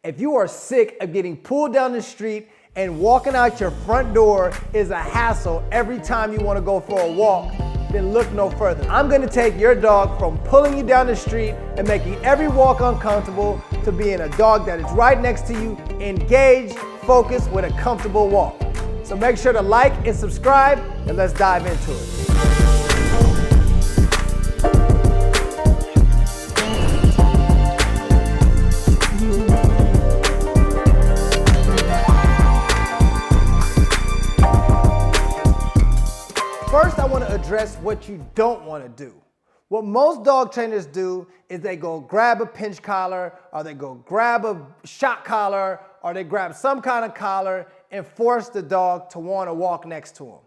If you are sick of getting pulled down the street and walking out your front door is a hassle every time you want to go for a walk, then look no further. I'm going to take your dog from pulling you down the street and making every walk uncomfortable to being a dog that is right next to you, engaged, focused, with a comfortable walk. So make sure to like and subscribe, and let's dive into it. First, I want to address what you don't want to do. What most dog trainers do is they go grab a pinch collar, or they go grab a shock collar, or they grab some kind of collar and force the dog to want to walk next to them.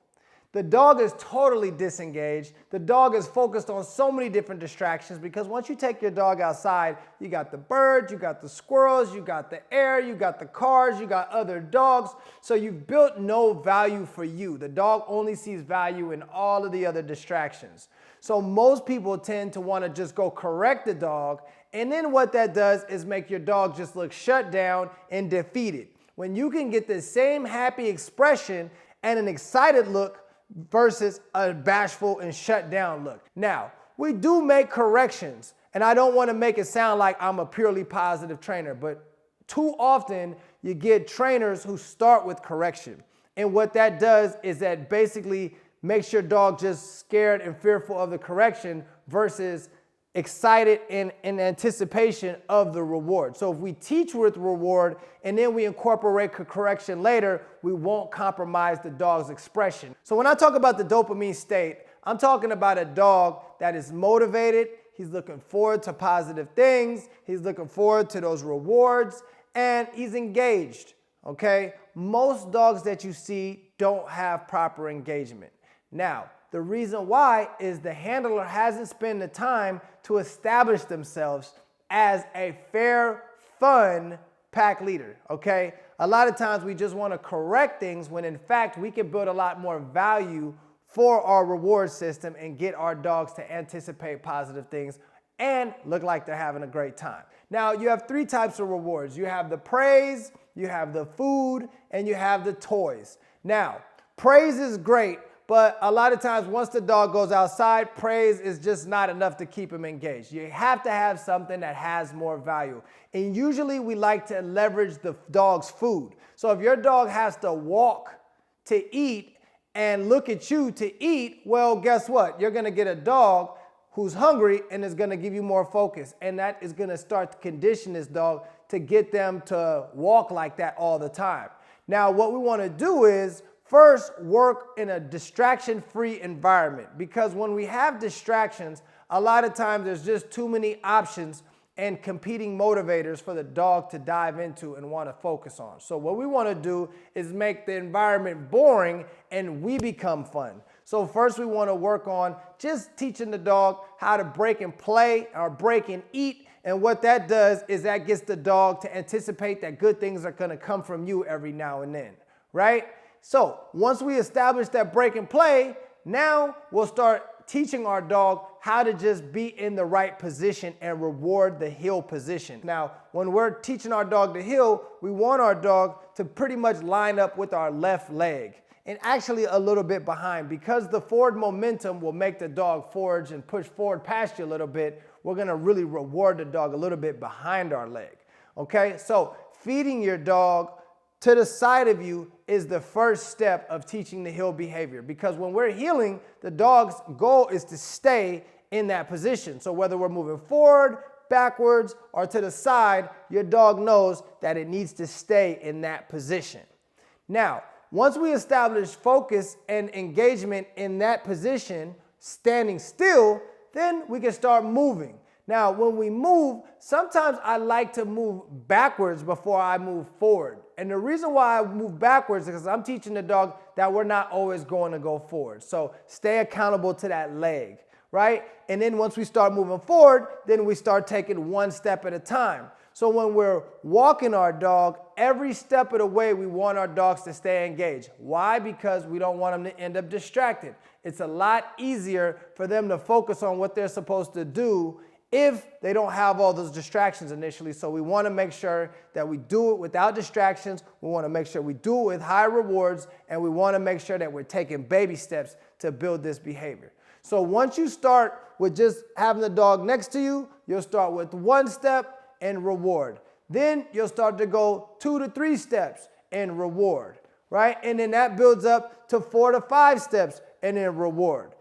The dog is totally disengaged. The dog is focused on so many different distractions because once you take your dog outside, you got the birds, you got the squirrels, you got the air, you got the cars, you got other dogs. So you've built no value for you. The dog only sees value in all of the other distractions. So most people tend to want to just go correct the dog, and then what that does is make your dog just look shut down and defeated. When you can get the same happy expression and an excited look versus a bashful and shut down look. Now, we do make corrections, and I don't want to make it sound like I'm a purely positive trainer, but too often you get trainers who start with correction. And what that does is that basically makes your dog just scared and fearful of the correction versus excited in anticipation of the reward. So if we teach with reward and then we incorporate correction later, we won't compromise the dog's expression. So when I talk about the dopamine state, I'm talking about a dog that is motivated, he's looking forward to positive things, he's looking forward to those rewards, and he's engaged, okay? Most dogs that you see don't have proper engagement. Now, the reason why is the handler hasn't spent the time to establish themselves as a fair, fun pack leader, okay? A lot of times we just want to correct things when in fact we can build a lot more value for our reward system and get our dogs to anticipate positive things and look like they're having a great time. Now, you have three types of rewards. You have the praise, you have the food, and you have the toys. Now, praise is great, but a lot of times once the dog goes outside, praise is just not enough to keep him engaged. You have to have something that has more value. And usually we like to leverage the dog's food. So if your dog has to walk to eat and look at you to eat, well, guess what? You're going to get a dog who's hungry and is going to give you more focus. And that is going to start to condition this dog to get them to walk like that all the time. Now, what we want to do is first, work in a distraction-free environment, because when we have distractions, a lot of times there's just too many options and competing motivators for the dog to dive into and want to focus on. So what we want to do is make the environment boring and we become fun. So first we want to work on just teaching the dog how to break and play or break and eat. And what that does is that gets the dog to anticipate that good things are going to come from you every now and then, right? So once we establish that break and play, now we'll start teaching our dog how to just be in the right position and reward the heel position. Now, when we're teaching our dog to heel, we want our dog to pretty much line up with our left leg and actually a little bit behind, because the forward momentum will make the dog forge and push forward past you a little bit. We're going to really reward the dog a little bit behind our leg. Okay, so feeding your dog to the side of you is the first step of teaching the heel behavior, because when we're heeling, the dog's goal is to stay in that position. So whether we're moving forward, backwards, or to the side, your dog knows that it needs to stay in that position. Now, once we establish focus and engagement in that position, standing still, then we can start moving. Now, when we move, sometimes I like to move backwards before I move forward. And the reason why I move backwards is because I'm teaching the dog that we're not always going to go forward. So stay accountable to that leg, right? And then once we start moving forward, then we start taking one step at a time. So when we're walking our dog, every step of the way, we want our dogs to stay engaged. Why? Because we don't want them to end up distracted. It's a lot easier for them to focus on what they're supposed to do if they don't have all those distractions initially. So we want to make sure that we do it without distractions. We want to make sure we do it with high rewards, and we want to make sure that we're taking baby steps to build this behavior. So once you start with just having the dog next to you, you'll start with 1 step and reward. Then you'll start to go 2 to 3 steps and reward, right? And then that builds up to 4 to 5 steps and then reward.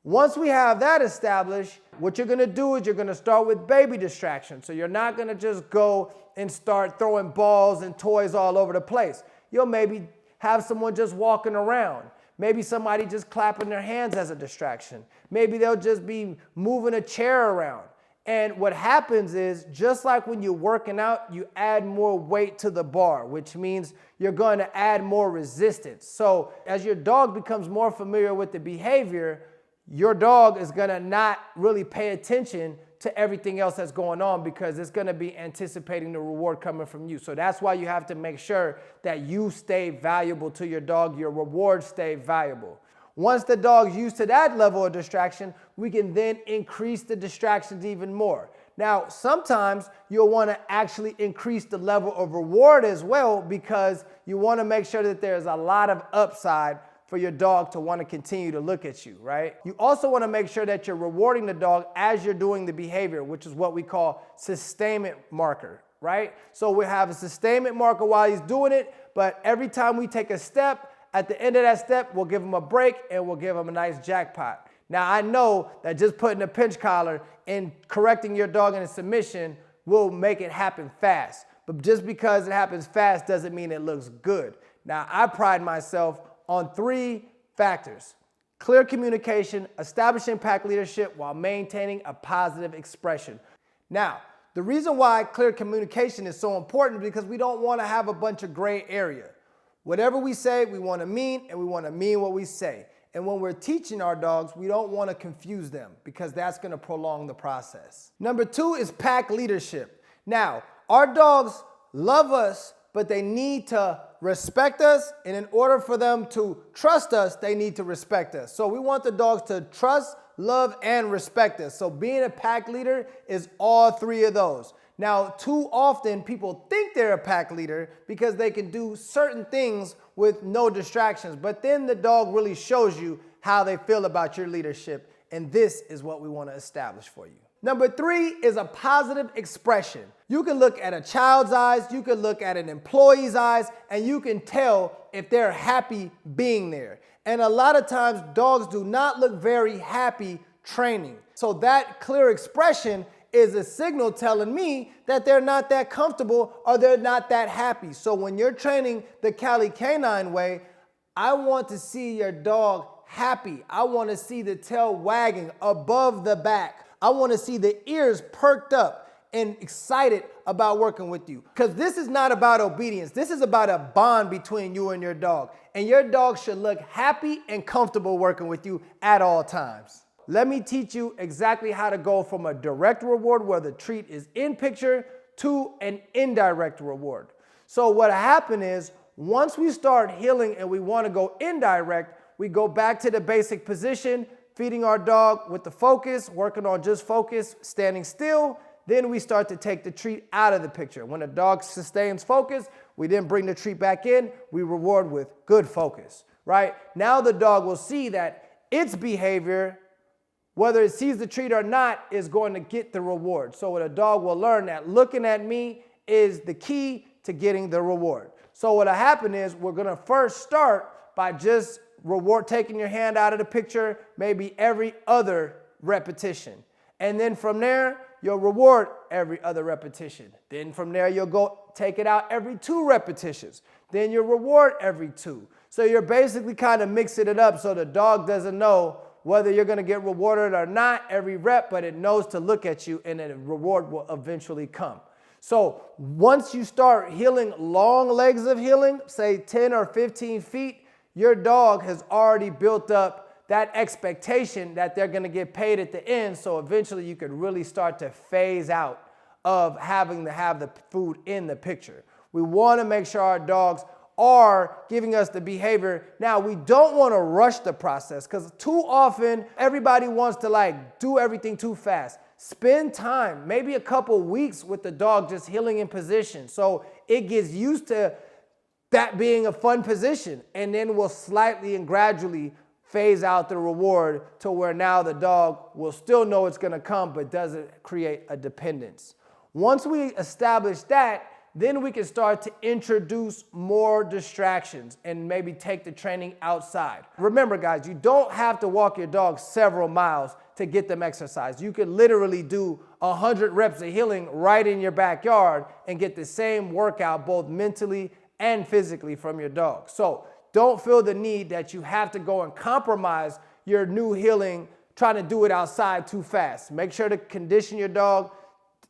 Once we have that established, what you're gonna do is you're gonna start with baby distraction. So you're not gonna just go and start throwing balls and toys all over the place. You'll maybe have someone just walking around. Maybe somebody just clapping their hands as a distraction. Maybe they'll just be moving a chair around. And what happens is, just like when you're working out, you add more weight to the bar, which means you're going to add more resistance. So as your dog becomes more familiar with the behavior, your dog is going to not really pay attention to everything else that's going on because it's going to be anticipating the reward coming from you. So that's why you have to make sure that you stay valuable to your dog, your rewards stay valuable. Once the dog's used to that level of distraction, we can then increase the distractions even more. Now, sometimes you'll want to actually increase the level of reward as well because you want to make sure that there's a lot of upside for your dog to want to continue to look at you, right? You also want to make sure that you're rewarding the dog as you're doing the behavior, which is what we call sustainment marker, right? So we have a sustainment marker while he's doing it, but every time we take a step, at the end of that step, we'll give him a break and we'll give him a nice jackpot. Now, I know that just putting a pinch collar and correcting your dog in a submission will make it happen fast. But just because it happens fast doesn't mean it looks good. Now, I pride myself on 3 factors: clear communication, establishing pack leadership while maintaining a positive expression. Now, the reason why clear communication is so important is because we don't want to have a bunch of gray area. Whatever we say, we want to mean, and we want to mean what we say. And when we're teaching our dogs, we don't want to confuse them because that's going to prolong the process. Number 2 is pack leadership. Now, our dogs love us, but they need to respect us. And in order for them to trust us, they need to respect us. So we want the dogs to trust, love, and respect us. So being a pack leader is all 3 of those. Now, too often people think they're a pack leader because they can do certain things with no distractions, but then the dog really shows you how they feel about your leadership, and this is what we want to establish for you. Number 3 is a positive expression. You can look at a child's eyes, you can look at an employee's eyes, and you can tell if they're happy being there. And a lot of times dogs do not look very happy training. So that clear expression is a signal telling me that they're not that comfortable or they're not that happy. So when you're training the Cali K9 way, I want to see your dog happy. I want to see the tail wagging above the back. I want to see the ears perked up and excited about working with you. Because this is not about obedience. This is about a bond between you and your dog. And your dog should look happy and comfortable working with you at all times. Let me teach you exactly how to go from a direct reward where the treat is in picture to an indirect reward. So what happened is, once we start healing and we want to go indirect, we go back to the basic position, feeding our dog with the focus, working on just focus, standing still. Then we start to take the treat out of the picture. When the dog sustains focus, we then bring the treat back in. We reward with good focus, right? Now the dog will see that its behavior, whether it sees the treat or not, is going to get the reward. So what a dog will learn that looking at me is the key to getting the reward. So what'll happen is we're going to first start by just taking your hand out of the picture maybe every other repetition. And then from there, you'll reward every other repetition. Then from there, you'll go take it out every 2 repetitions. Then you'll reward every 2. So you're basically kind of mixing it up so the dog doesn't know whether you're going to get rewarded or not every rep, but it knows to look at you and then a reward will eventually come. So once you start healing long legs of healing, say 10 or 15 feet, your dog has already built up that expectation that they're going to get paid at the end. So eventually you could really start to phase out of having to have the food in the picture. We want to make sure our dogs are giving us the behavior. Now, we don't want to rush the process because too often everybody wants to like do everything too fast. Spend time, maybe a couple weeks with the dog just healing in position so it gets used to that being a fun position, and then we'll slightly and gradually phase out the reward to where now the dog will still know it's going to come but doesn't create a dependence. Once we establish that, then we can start to introduce more distractions and maybe take the training outside. Remember, guys, you don't have to walk your dog several miles to get them exercise. You could literally do 100 reps of healing right in your backyard and get the same workout both mentally and physically from your dog. So don't feel the need that you have to go and compromise your new healing trying to do it outside too fast. Make sure to condition your dog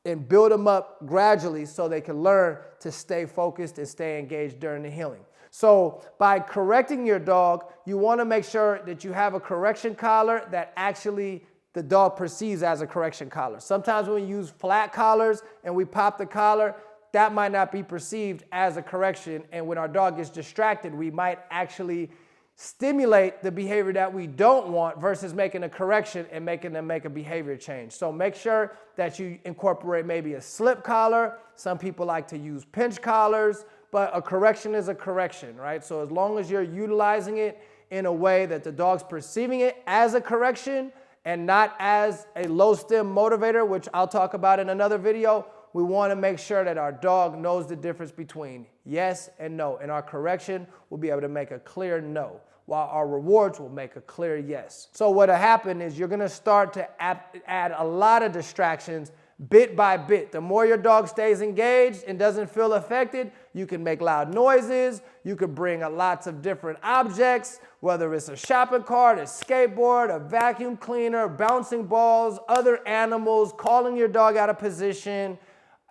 and build them up gradually so they can learn to stay focused and stay engaged during the healing. So by correcting your dog, you want to make sure that you have a correction collar that actually the dog perceives as a correction collar. Sometimes when we use flat collars and we pop the collar, that might not be perceived as a correction. And when our dog gets distracted, we might actually stimulate the behavior that we don't want versus making a correction and making them make a behavior change. So make sure that you incorporate maybe a slip collar. Some people like to use pinch collars, but a correction is a correction, right? So as long as you're utilizing it in a way that the dog's perceiving it as a correction and not as a low stim motivator, which I'll talk about in another video, we want to make sure that our dog knows the difference between yes and no. And our correction will be able to make a clear no, while our rewards will make a clear yes. So what'll happen is you're going to start to add a lot of distractions bit by bit. The more your dog stays engaged and doesn't feel affected, you can make loud noises. You can bring lots of different objects, whether it's a shopping cart, a skateboard, a vacuum cleaner, bouncing balls, other animals, calling your dog out of position.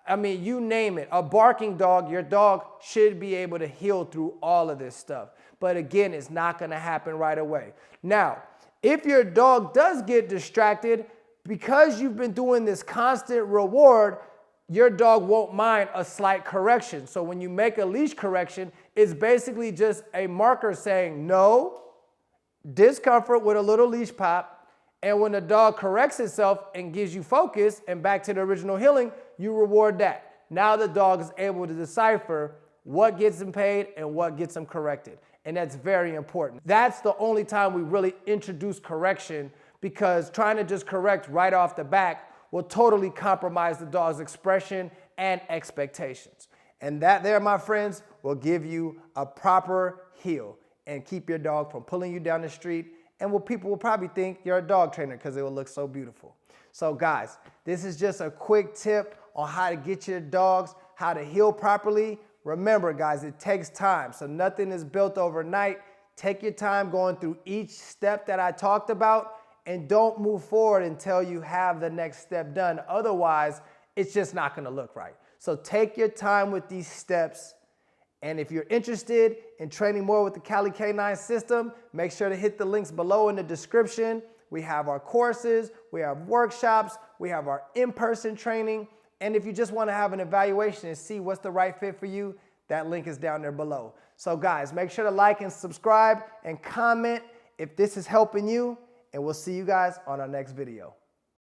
I mean, you name it. A barking dog, your dog should be able to heal through all of this stuff. But again, it's not going to happen right away. Now, if your dog does get distracted, because you've been doing this constant reward, your dog won't mind a slight correction. So when you make a leash correction, it's basically just a marker saying no, discomfort with a little leash pop. And when the dog corrects itself and gives you focus and back to the original healing, you reward that. Now the dog is able to decipher what gets him paid and what gets him corrected. And that's very important. That's the only time we really introduce correction, because trying to just correct right off the bat will totally compromise the dog's expression and expectations. And that there, my friends, will give you a proper heel and keep your dog from pulling you down the street. And people will probably think you're a dog trainer because it will look so beautiful. So guys, this is just a quick tip on how to get your dogs, how to heal properly. Remember, guys, it takes time. So nothing is built overnight. Take your time going through each step that I talked about, and don't move forward until you have the next step done. Otherwise, it's just not going to look right. So take your time with these steps. And if you're interested in training more with the Cali K9 system, make sure to hit the links below in the description. We have our courses, we have workshops, we have our in-person training. And if you just want to have an evaluation and see what's the right fit for you, that link is down there below. So guys, make sure to like and subscribe and comment if this is helping you, and we'll see you guys on our next video.